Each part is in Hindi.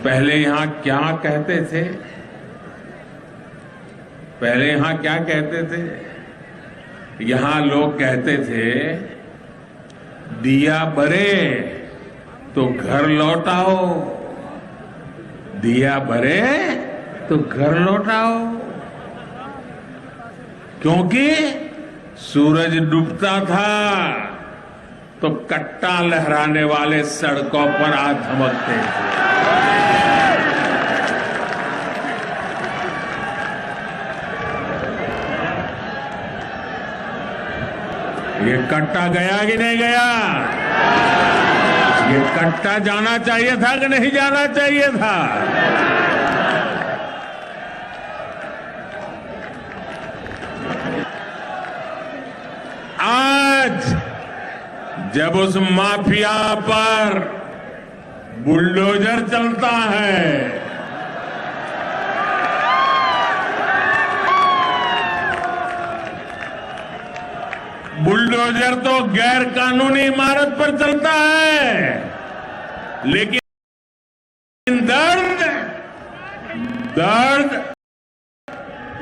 पहले यहां क्या कहते थे? पहले यहां क्या कहते थे? यहां लोग कहते थे, दिया बरे तो घर लौटाओ, दिया बरे तो घर लौटाओ। क्योंकि सूरज डूबता था तो कट्टा लहराने वाले सड़कों पर आ धमकते थे। ये कट्टा गया कि नहीं गया? ये कट्टा जाना चाहिए था कि नहीं जाना चाहिए था? आज जब उस माफिया पर बुलडोजर चलता है, बुलडोजर तो गैर कानूनी इमारत पर चलता है, लेकिन दर्द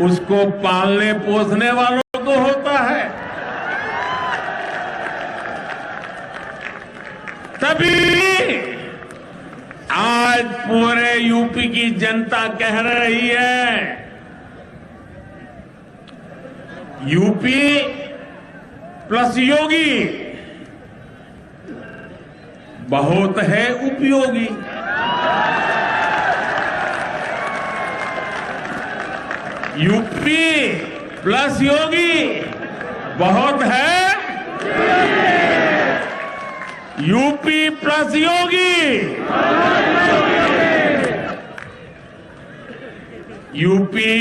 उसको पालने पोसने वालों को होता है। तभी आज पूरे यूपी की जनता कह रही है, यूपी प्लस योगी बहुत है उपयोगी। यूपी प्लस योगी बहुत है, यूपी प्लस योगी, यूपी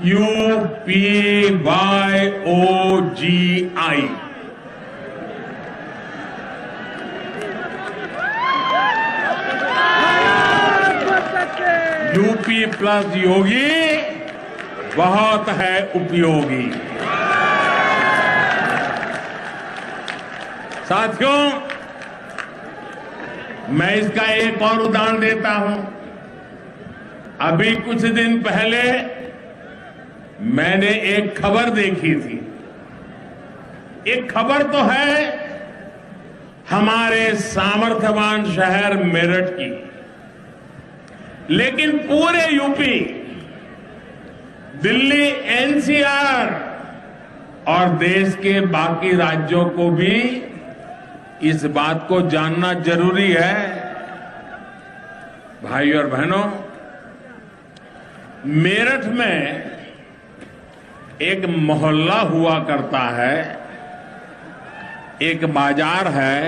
UPYOGI यूपी प्लस योगी बहुत है उपयोगी। साथियों, मैं इसका एक और उदाहरण देता हूं। अभी कुछ दिन पहले मैंने एक खबर देखी थी। एक खबर तो है हमारे सामर्थ्यवान शहर मेरठ की, लेकिन पूरे यूपी, दिल्ली, एनसीआर और देश के बाकी राज्यों को भी इस बात को जानना जरूरी है। भाई और बहनों, मेरठ में एक मोहल्ला हुआ करता है, एक बाजार है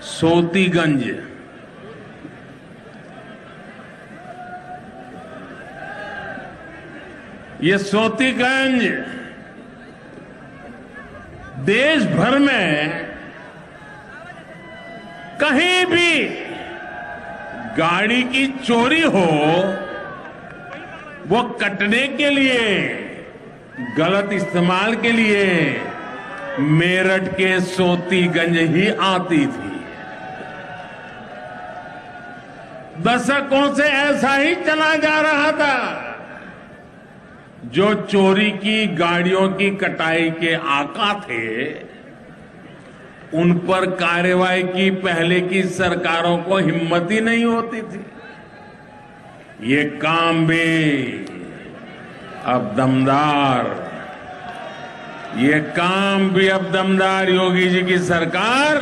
सोतीगंज। ये सोतीगंज देश भर में कहीं भी गाड़ी की चोरी हो, वो कटने के लिए, गलत इस्तेमाल के लिए मेरठ के सोतीगंज ही आती थी। दशकों से ऐसा ही चला जा रहा था। जो चोरी की गाड़ियों की कटाई के आका थे, उन पर कार्रवाई की पहले की सरकारों को हिम्मत ही नहीं होती थी। ये काम भी अब दमदार, ये काम भी अब दमदार योगी जी की सरकार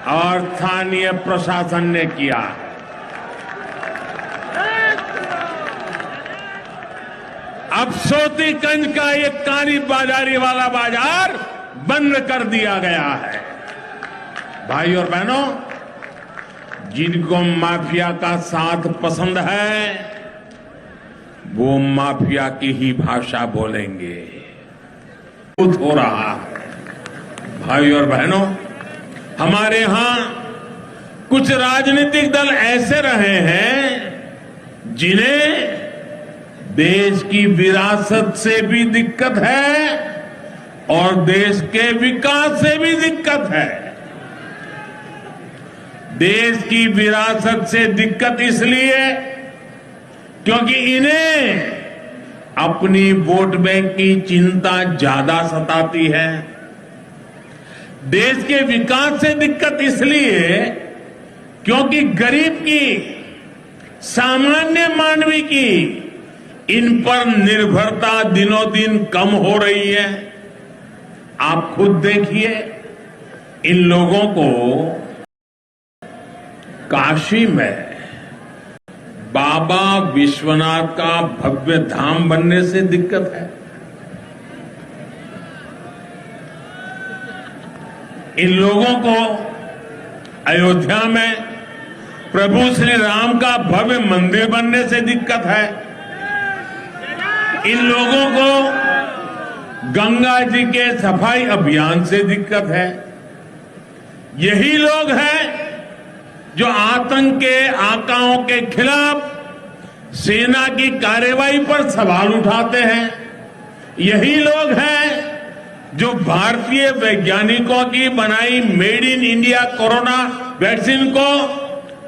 और स्थानीय प्रशासन ने किया। अब सोतीगंज का ये काली बाजारी वाला बाजार बंद कर दिया गया है। भाई और बहनों, जिनको माफिया का साथ पसंद है, वो माफिया की ही भाषा बोलेंगे। हो रहा है। भाई और बहनों, हमारे यहां कुछ राजनीतिक दल ऐसे रहे हैं जिन्हें देश की विरासत से भी दिक्कत है और देश के विकास से भी दिक्कत है। देश की विरासत से दिक्कत इसलिए क्योंकि इन्हें अपनी वोट बैंक की चिंता ज्यादा सताती है। देश के विकास से दिक्कत इसलिए क्योंकि गरीब की, सामान्य मानवी की इन पर निर्भरता दिनों दिन कम हो रही है। आप खुद देखिए, इन लोगों को काशी में बाबा विश्वनाथ का भव्य धाम बनने से दिक्कत है। इन लोगों को अयोध्या में प्रभु श्री राम का भव्य मंदिर बनने से दिक्कत है। इन लोगों को गंगा जी के सफाई अभियान से दिक्कत है। यही लोग हैं जो आतंक के आकाओं के खिलाफ सेना की कार्रवाई पर सवाल उठाते हैं। यही लोग हैं जो भारतीय वैज्ञानिकों की बनाई made in India corona vaccine को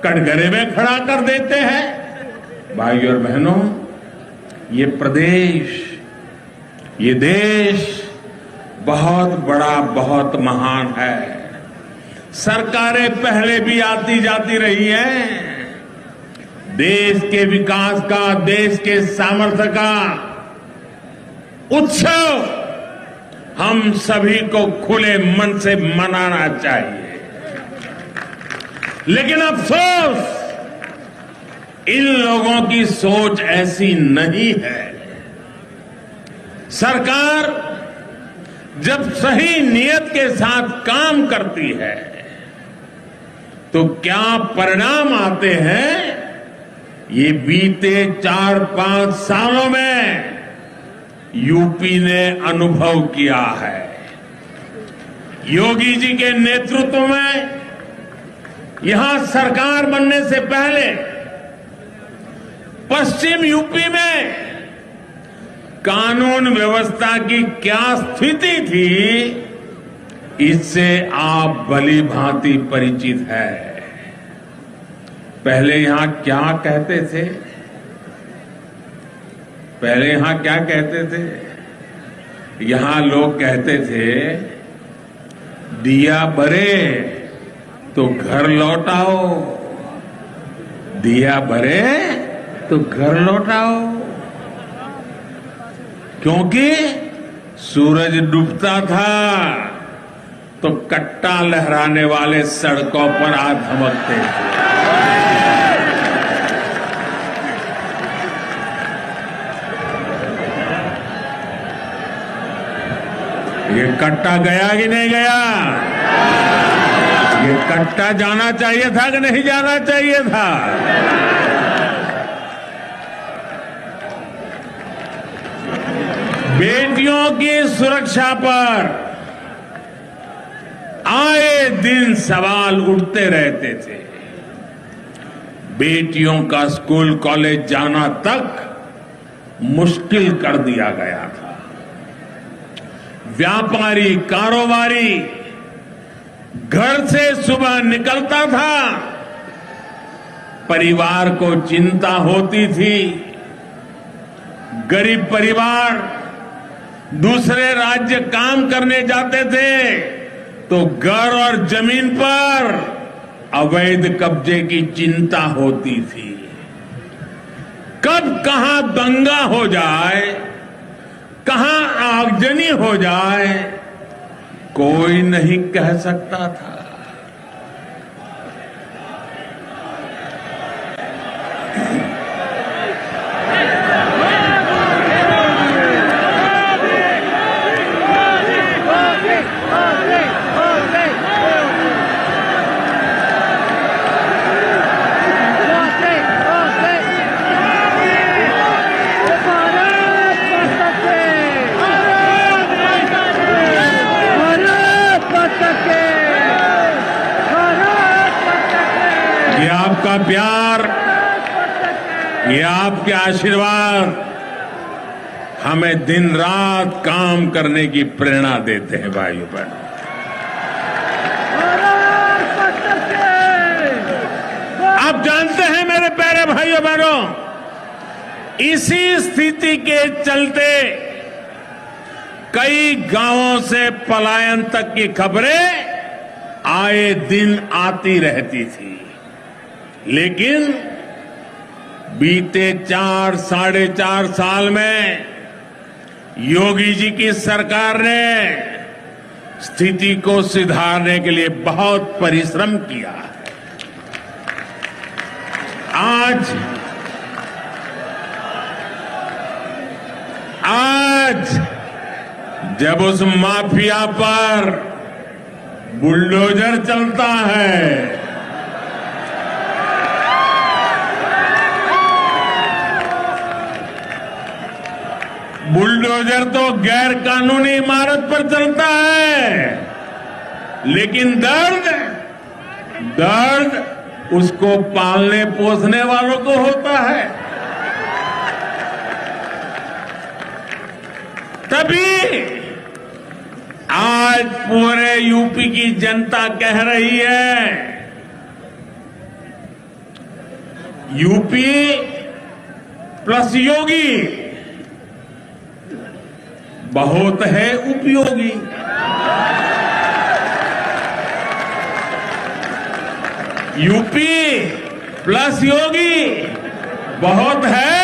कटघरे में खड़ा कर देते हैं। भाइयों और बहनों, ये प्रदेश, ये देश बहुत बड़ा, बहुत महान है। सरकारें पहले भी आती जाती रही हैं। देश के विकास का, देश के सामर्थ्य का उत्सव हम सभी को खुले मन से मनाना चाहिए। लेकिन अफसोस, इन लोगों की सोच ऐसी नहीं है। सरकार जब सही नियत के साथ काम करती है तो क्या परिणाम आते हैं, ये बीते 4-5 सालों में यूपी ने अनुभव किया है। योगी जी के नेतृत्व में यहां सरकार बनने से पहले पश्चिम यूपी में कानून व्यवस्था की क्या स्थिति थी, इससे आप भली भांति परिचित है। पहले यहां क्या कहते थे? पहले यहां क्या कहते थे? यहां लोग कहते थे, दिया बरे तो घर लौटाओ, दिया बरे तो घर लौटाओ। क्योंकि सूरज डूबता था तो कट्टा लहराने वाले सड़कों पर आ धमकते थे। ये कट्टा गया कि नहीं गया? ये कट्टा जाना चाहिए था कि नहीं जाना चाहिए था? बेटियों की सुरक्षा पर आए दिन सवाल उठते रहते थे। बेटियों का स्कूल कॉलेज जाना तक मुश्किल कर दिया गया था। व्यापारी, कारोबारी घर से सुबह निकलता था, परिवार को चिंता होती थी। गरीब परिवार दूसरे राज्य काम करने जाते थे तो घर और जमीन पर अवैध कब्जे की चिंता होती थी। कब कहां दंगा हो जाए, कहां आगजनी हो जाए, कोई नहीं कह सकता था। ये आपका प्यार, ये आपके आशीर्वाद हमें दिन रात काम करने की प्रेरणा देते हैं। भाइयों बहनों, आप जानते हैं मेरे प्यारे भाइयों बहनों, इसी स्थिति के चलते कई गांवों से पलायन तक की खबरें आए दिन आती रहती थी, लेकिन बीते 4-4.5 साल में योगी जी की सरकार ने स्थिति को सुधारने के लिए बहुत परिश्रम किया है। आज जब उस माफिया पर बुलडोजर चलता है, बुलडोजर तो गैर कानूनी इमारत पर चलता है, लेकिन दर्द उसको पालने पोसने वालों को होता है। तभी आज पूरे यूपी की जनता कह रही है, यूपी प्लस योगी बहुत है उपयोगी। यूपी प्लस योगी बहुत है,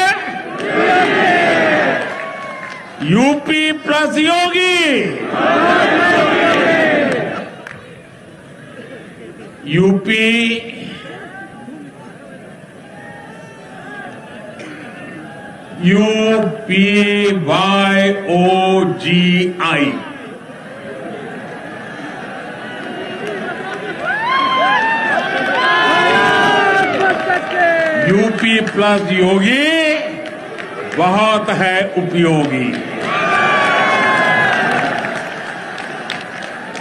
यूपी प्लस योगी, यूपी UPYOGI, यूपी प्लस योगी बहुत है उपयोगी।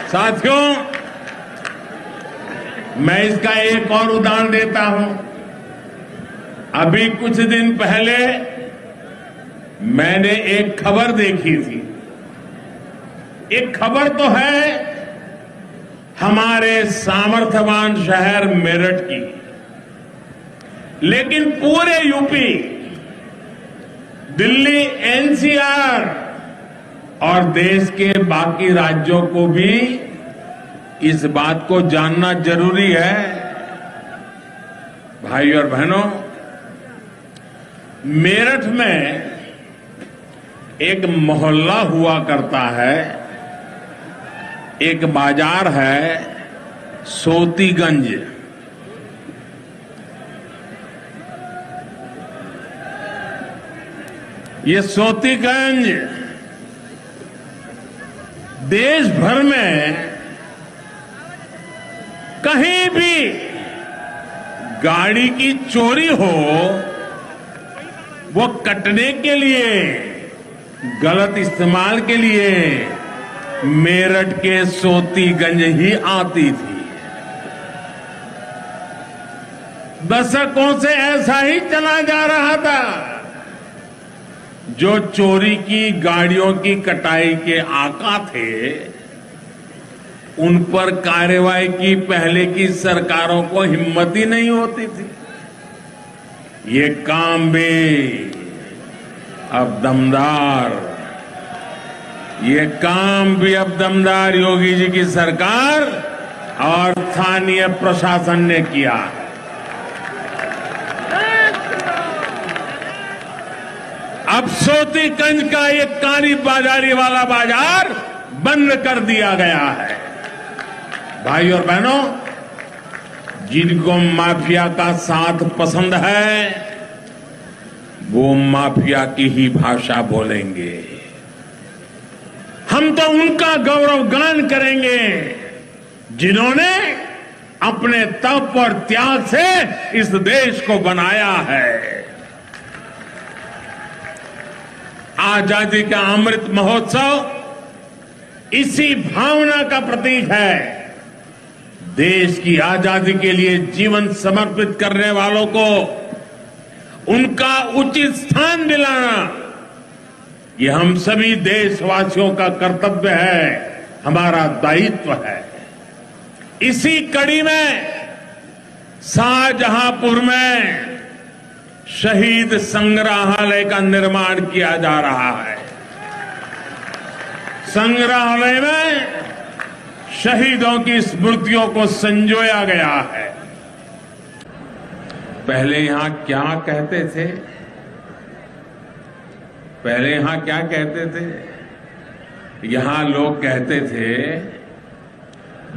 साथियों, मैं इसका एक और उदाहरण देता हूं। अभी कुछ दिन पहले मैंने एक खबर देखी थी। एक खबर तो है हमारे सामर्थ्यवान शहर मेरठ की, लेकिन पूरे यूपी, दिल्ली, NCR और देश के बाकी राज्यों को भी इस बात को जानना जरूरी है। भाई और बहनों, मेरठ में एक मोहल्ला हुआ करता है, एक बाजार है सोतीगंज। ये सोतीगंज देश भर में कहीं भी गाड़ी की चोरी हो, वो कटने के लिए, गलत इस्तेमाल के लिए मेरठ के सोतीगंज ही आती थी। दशकों से ऐसा ही चला जा रहा था। जो चोरी की गाड़ियों की कटाई के आका थे, उन पर कार्रवाई की पहले की सरकारों को हिम्मत ही नहीं होती थी। ये काम भी अब दमदार, ये काम भी अब दमदार योगी जी की सरकार और स्थानीय प्रशासन ने किया। अब सोतीगंज का ये काली बाजारी वाला बाजार बंद कर दिया गया है। भाई और बहनों, जिनको माफिया का साथ पसंद है, वो माफिया की ही भाषा बोलेंगे। हम तो उनका गौरवगान करेंगे जिन्होंने अपने तप और त्याग से इस देश को बनाया है। आजादी का अमृत महोत्सव इसी भावना का प्रतीक है। देश की आजादी के लिए जीवन समर्पित करने वालों को उनका उचित स्थान दिलाना, ये हम सभी देशवासियों का कर्तव्य है, हमारा दायित्व है। इसी कड़ी में शाहजहांपुर में शहीद संग्रहालय का निर्माण किया जा रहा है। संग्रहालय में शहीदों की स्मृतियों को संजोया गया है। पहले यहां क्या कहते थे? पहले यहां क्या कहते थे? यहां लोग कहते थे,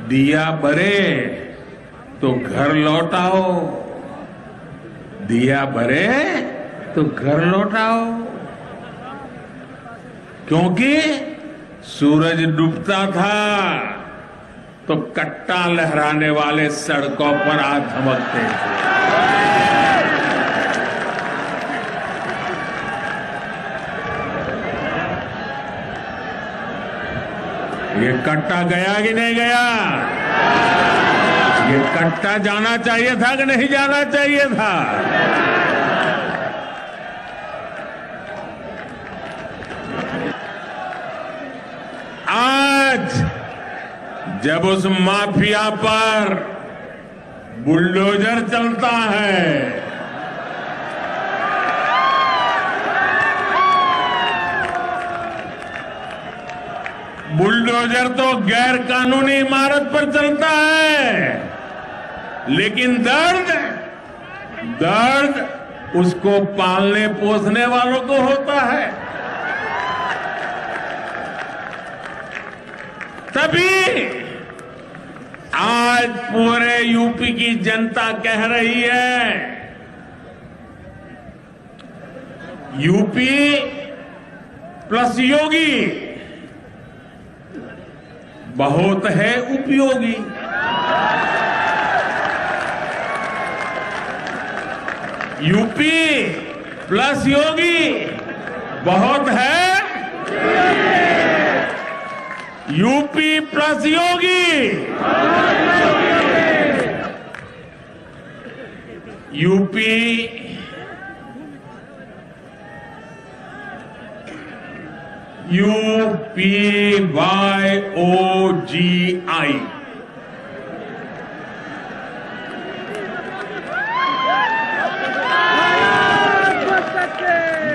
दिया बरे तो घर लौटाओ, दिया बरे तो घर लौटाओ। क्योंकि सूरज डूबता था तो कट्टा लहराने वाले सड़कों पर आ धमकते थे। ये कट्टा गया कि नहीं गया? ये कट्टा जाना चाहिए था कि नहीं जाना चाहिए था? आज जब उस माफिया पर बुलडोजर चलता है, बुलडोजर तो गैर कानूनी इमारत पर चलता है, लेकिन दर्द उसको पालने पोसने वालों को होता है। तभी आज पूरे यूपी की जनता कह रही है, यूपी प्लस योगी बहुत है उपयोगी। यूपी प्लस योगी बहुत है, यूपी प्लस योगी, यूपी UPYOGI,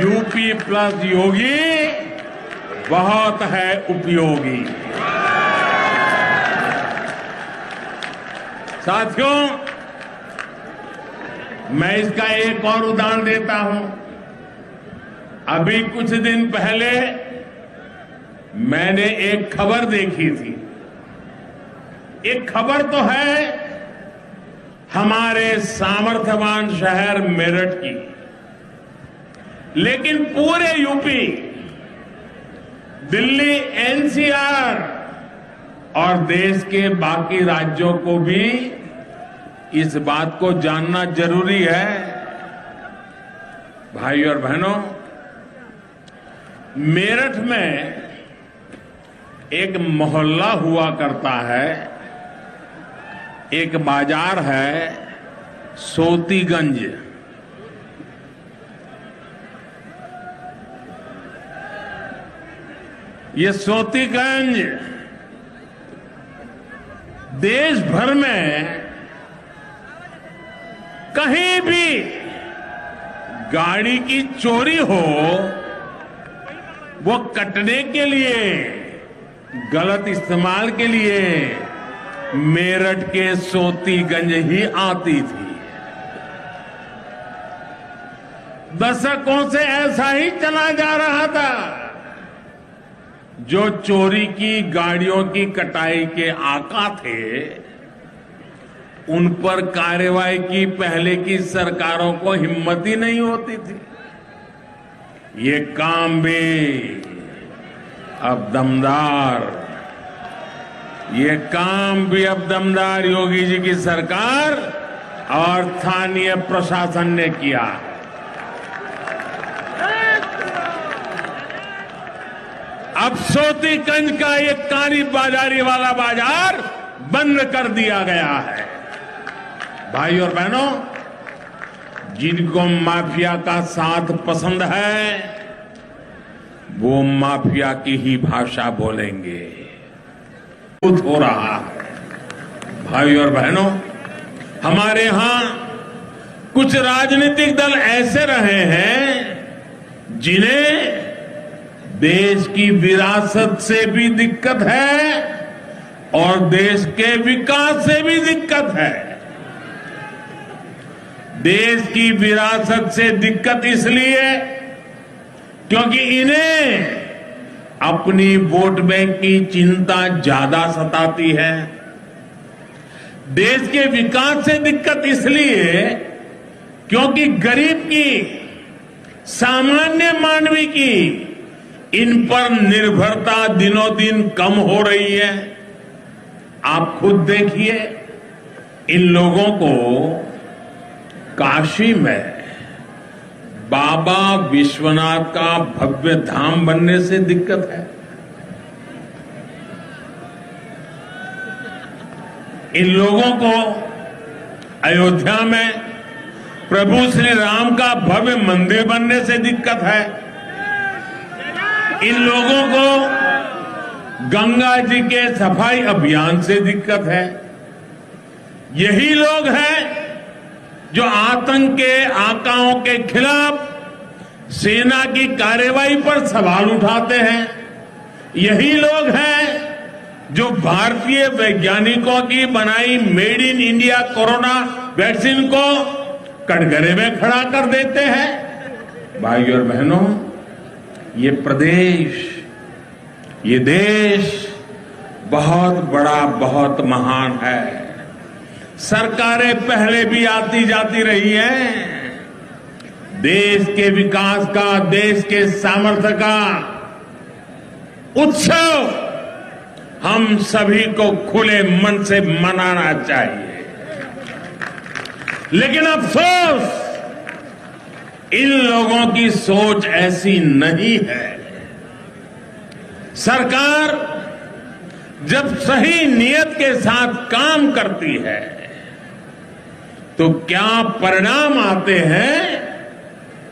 यूपी प्लस योगी बहुत है उपयोगी। साथियों, मैं इसका एक और उदाहरण देता हूं। अभी कुछ दिन पहले मैंने एक खबर देखी थी। एक खबर तो है हमारे सामर्थ्यवान शहर मेरठ की, लेकिन पूरे यूपी, दिल्ली, एनसीआर और देश के बाकी राज्यों को भी इस बात को जानना जरूरी है। भाई और बहनों, मेरठ में एक मोहल्ला हुआ करता है, एक बाजार है सोतीगंज। ये सोतीगंज देश भर में कहीं भी गाड़ी की चोरी हो, वो कटने के लिए, गलत इस्तेमाल के लिए मेरठ के सोतीगंज ही आती थी। दशकों से ऐसा ही चला जा रहा था। जो चोरी की गाड़ियों की कटाई के आका थे, उन पर कार्रवाई की पहले की सरकारों को हिम्मत ही नहीं होती थी। ये काम भी अब दमदार, ये काम भी अब दमदार योगी जी की सरकार और स्थानीय प्रशासन ने किया। अब सोतीगंज का ये काली बाजारी वाला बाजार बंद कर दिया गया है। भाई और बहनों, जिनको माफिया का साथ पसंद है, वो माफिया की ही भाषा बोलेंगे। हो रहा है। भाई और बहनों, हमारे यहां कुछ राजनीतिक दल ऐसे रहे हैं जिन्हें देश की विरासत से भी दिक्कत है और देश के विकास से भी दिक्कत है। देश की विरासत से दिक्कत इसलिए क्योंकि इन्हें अपनी वोट बैंक की चिंता ज्यादा सताती है। देश के विकास से दिक्कत इसलिए क्योंकि गरीब की, सामान्य मानवी की इन पर निर्भरता दिनों दिन कम हो रही है। आप खुद देखिए, इन लोगों को काशी में बाबा विश्वनाथ का भव्य धाम बनने से दिक्कत है। इन लोगों को अयोध्या में प्रभु श्री राम का भव्य मंदिर बनने से दिक्कत है। इन लोगों को गंगा जी के सफाई अभियान से दिक्कत है। यही लोग हैं जो आतंक के आकाओं के खिलाफ सेना की कार्रवाई पर सवाल उठाते हैं। यही लोग हैं जो भारतीय वैज्ञानिकों की बनाई made in India corona vaccine को कटघरे में खड़ा कर देते हैं। भाइयों और बहनों, ये प्रदेश, ये देश बहुत बड़ा, बहुत महान है। सरकारें पहले भी आती जाती रही हैं। देश के विकास का, देश के सामर्थ्य का उत्सव हम सभी को खुले मन से मनाना चाहिए। लेकिन अफसोस, इन लोगों की सोच ऐसी नहीं है। सरकार जब सही नियत के साथ काम करती है तो क्या परिणाम आते हैं,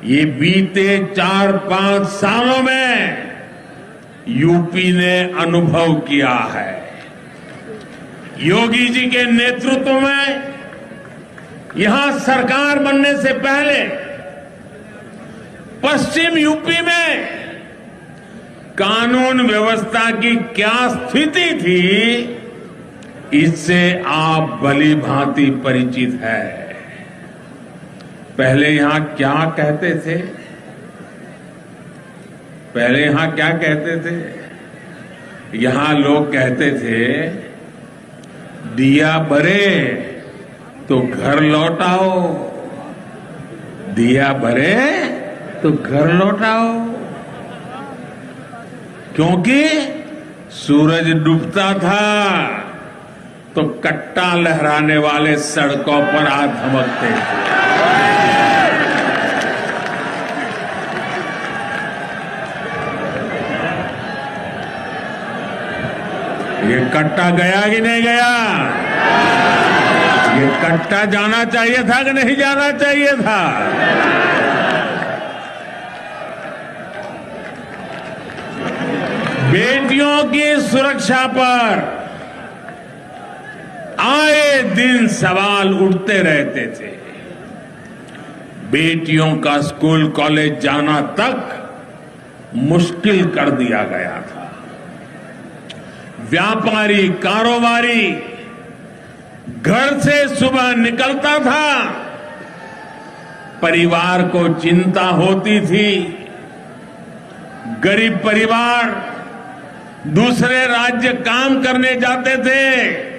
ये बीते 4-5 सालों में यूपी ने अनुभव किया है। योगी जी के नेतृत्व में यहां सरकार बनने से पहले पश्चिम यूपी में कानून व्यवस्था की क्या स्थिति थी, इससे आप भली भांति परिचित है। पहले यहां क्या कहते थे? पहले यहां क्या कहते थे? यहां लोग कहते थे, दिया बरे तो घर लौटाओ, दिया बरे तो घर लौटाओ। क्योंकि सूरज डूबता था तो कट्टा लहराने वाले सड़कों पर आ धमकते थे। ये कट्टा गया कि नहीं गया? ये कट्टा जाना चाहिए था कि नहीं जाना चाहिए था? बेटियों की सुरक्षा पर आए दिन सवाल उठते रहते थे। बेटियों का स्कूल कॉलेज जाना तक मुश्किल कर दिया गया था। व्यापारी, कारोबारी घर से सुबह निकलता था, परिवार को चिंता होती थी। गरीब परिवार दूसरे राज्य काम करने जाते थे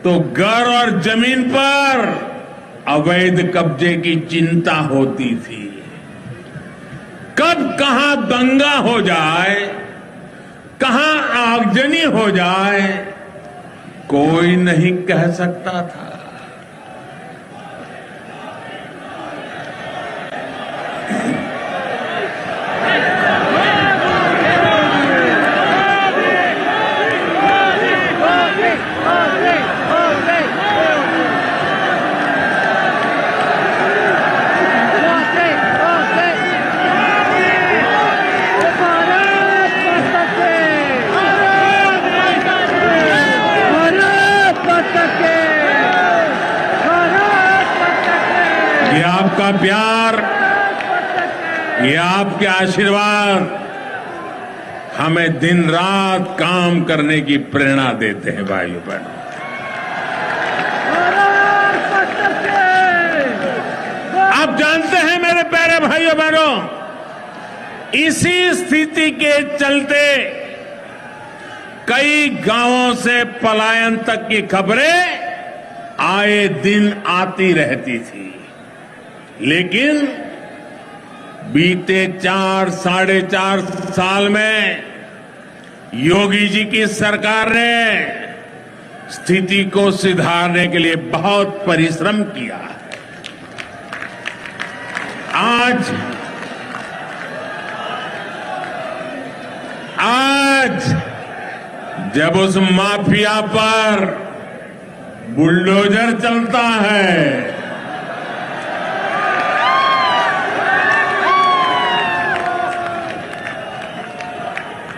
तो घर और जमीन पर अवैध कब्जे की चिंता होती थी। कब कहां दंगा हो जाए, कहां आगजनी हो जाए, कोई नहीं कह सकता था। आपका प्यार, ये आपके आशीर्वाद हमें दिन रात काम करने की प्रेरणा देते हैं भाइयों बहनों। आप जानते हैं मेरे प्यारे भाइयों बहनों, इसी स्थिति के चलते कई गांवों से पलायन तक की खबरें आए दिन आती रहती थी, लेकिन बीते 4-4.5 साल में योगी जी की सरकार ने स्थिति को सुधारने के लिए बहुत परिश्रम किया है। आज जब उस माफिया पर बुलडोजर चलता है,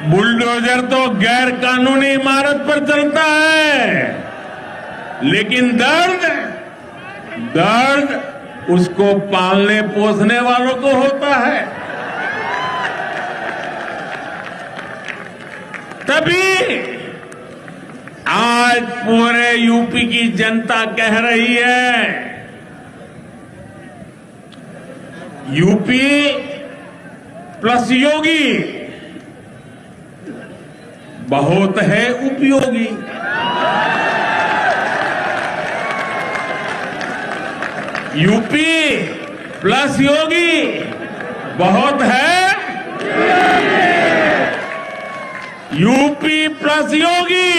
बुलडोजर तो गैर कानूनी इमारत पर चलता है, लेकिन दर्द उसको पालने पोसने वालों को होता है। तभी आज पूरे यूपी की जनता कह रही है, यूपी प्लस योगी बहुत है उपयोगी। यूपी प्लस योगी बहुत है, यूपी प्लस योगी,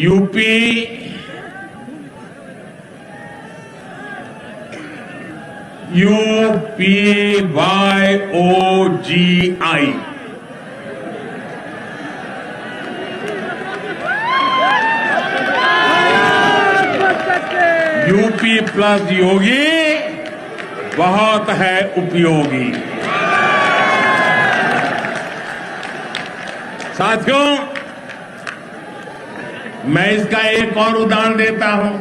यूपी UPYOGI यूपी प्लस योगी बहुत है उपयोगी। साथियों, मैं इसका एक और उदाहरण देता हूं।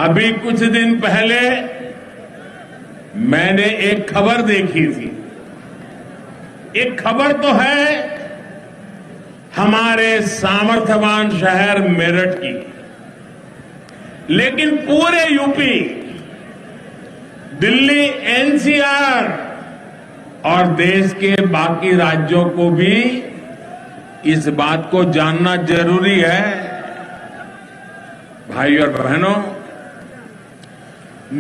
अभी कुछ दिन पहले मैंने एक खबर देखी थी। एक खबर तो है हमारे सामर्थ्यवान शहर मेरठ की, लेकिन पूरे यूपी, दिल्ली, एनसीआर और देश के बाकी राज्यों को भी इस बात को जानना जरूरी है। भाई और बहनों,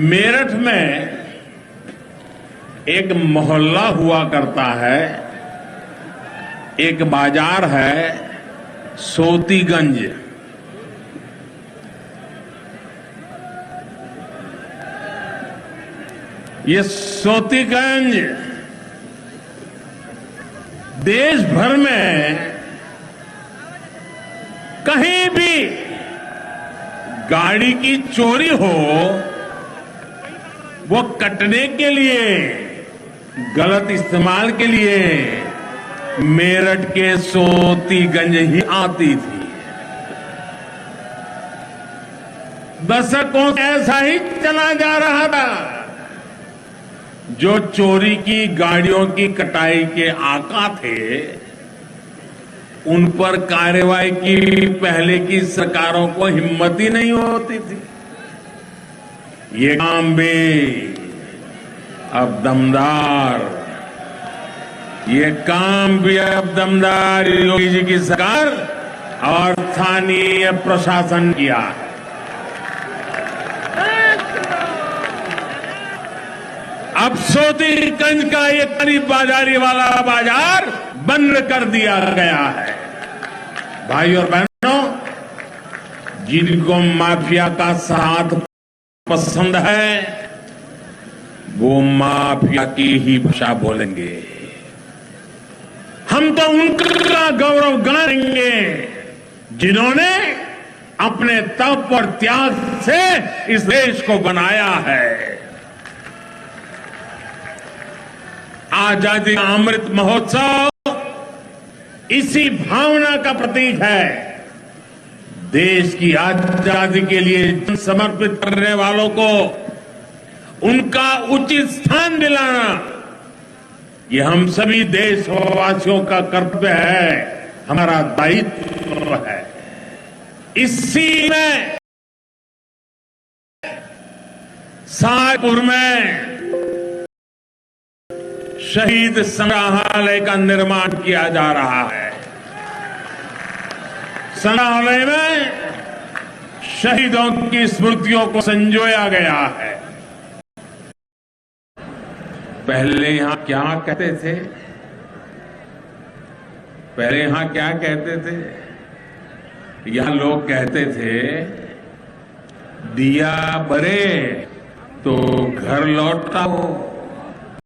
मेरठ में एक मोहल्ला हुआ करता है, एक बाजार है सोतीगंज। ये सोतीगंज देश भर में कहीं भी गाड़ी की चोरी हो, वो कटने के लिए, गलत इस्तेमाल के लिए मेरठ के सोतीगंज ही आती थी। दशकों से ऐसा ही चला जा रहा था। जो चोरी की गाड़ियों की कटाई के आका थे, उन पर कार्रवाई की पहले की सरकारों को हिम्मत ही नहीं होती थी। ये काम भी अब दमदार, ये काम भी अब दमदार योगी जी की सरकार और स्थानीय प्रशासन किया है। अब सोतीगंज का ये करीब बाजारी वाला बाजार बंद कर दिया गया है। भाई और बहनों, जिनको माफिया का साथ पसंद है, वो माफिया की ही भाषा बोलेंगे। हम तो उनका गौरव गाएंगे जिन्होंने अपने तप और त्याग से इस देश को बनाया है। आजादी का अमृत महोत्सव इसी भावना का प्रतीक है। देश की आजादी के लिए समर्पित करने वालों को उनका उचित स्थान दिलाना, ये हम सभी देशवासियों का कर्तव्य है, हमारा दायित्व है। इसी में शाहपुर में शहीद संग्रहालय का निर्माण किया जा रहा है। संग्रहालय में शहीदों की स्मृतियों को संजोया गया है। पहले यहां क्या कहते थे? पहले यहां क्या कहते थे? यहां लोग कहते थे, दिया बरे तो घर लौटाओ।